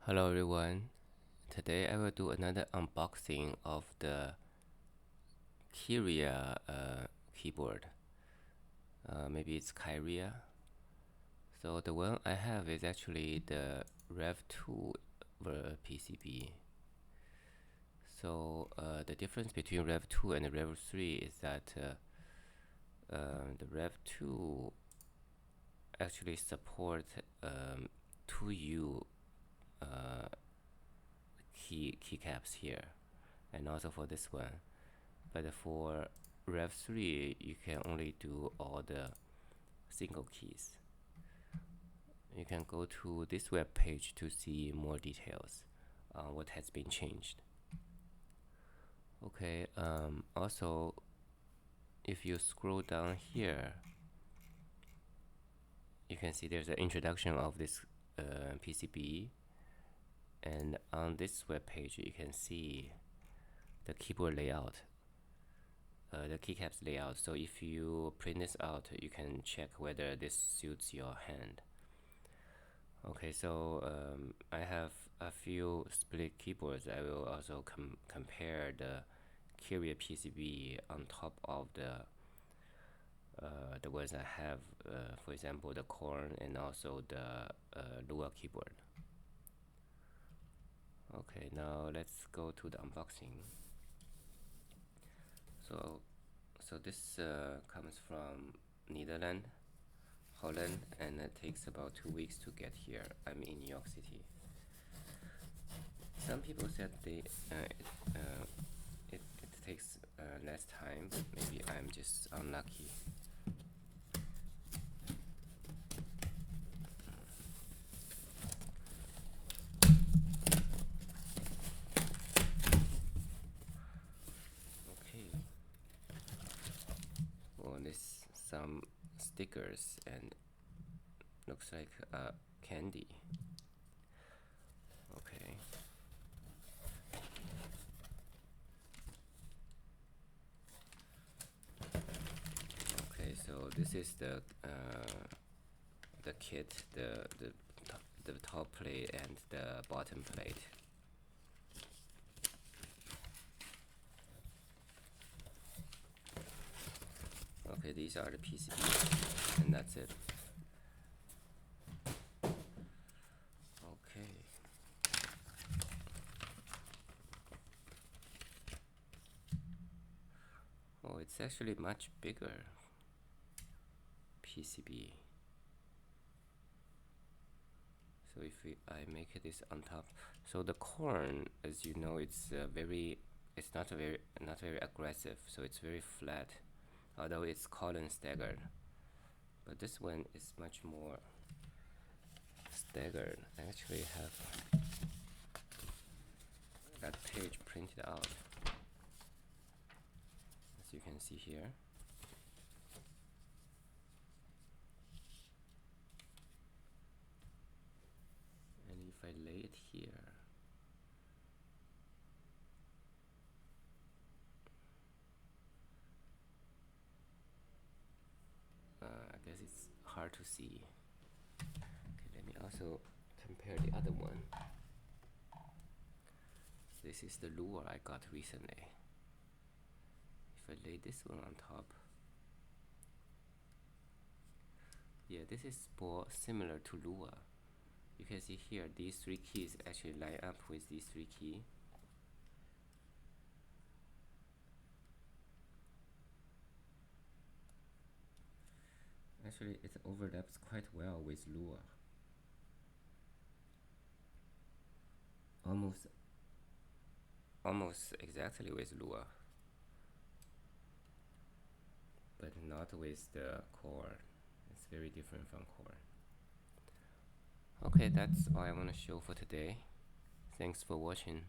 Hello everyone, today I will do another unboxing of the Kyria keyboard. Maybe it's Kyria. So the one I have is actually the Rev 2 PCB. So the difference between Rev 2 and the Rev 3 is that the Rev 2 actually supports 2U keycaps here, and also for this one. But for Rev 3, you can only do all the single keys. You can go to this web page to see more details on what has been changed. Okay, also, if you scroll down here, you can see there's an introduction of this PCB, and on this web page you can see the keyboard layout, the keycaps layout. So if you print this out, you can check whether this suits your hand. Okay, so I have a few split keyboards. I will also compare the Kyria PCB on top of the ones I have, for example, the Corn and also the Lua keyboard. Okay, now let's go to the unboxing. So this comes from Netherlands, Holland, and it takes about 2 weeks to get here. I'm in New York City. Some people said it takes less time. Maybe I'm just unlucky. Okay. Well, this some stickers and looks like candy. Okay. Okay, so this is the kit, the top plate and the bottom plate. Okay, these are the PCBs, and that's it. Okay. Oh, it's actually much bigger PCB. So if I make this on top, so the Corn, as you know, it's not very aggressive, so it's very flat, although it's column staggered. But this one is much more staggered. I actually have that page printed out, as you can see here. And if I lay it here, I guess it's hard to see. Okay, let me also compare the other one. This is the Lua I got recently. If I lay this one on top, yeah, this is more similar to Lua. You can see here these 3 keys actually line up with these 3 keys. Actually, it overlaps quite well with Lua. Almost exactly with Lua, but not with the Core. It's very different from Core. Okay, that's all I want to show for today. Thanks for watching.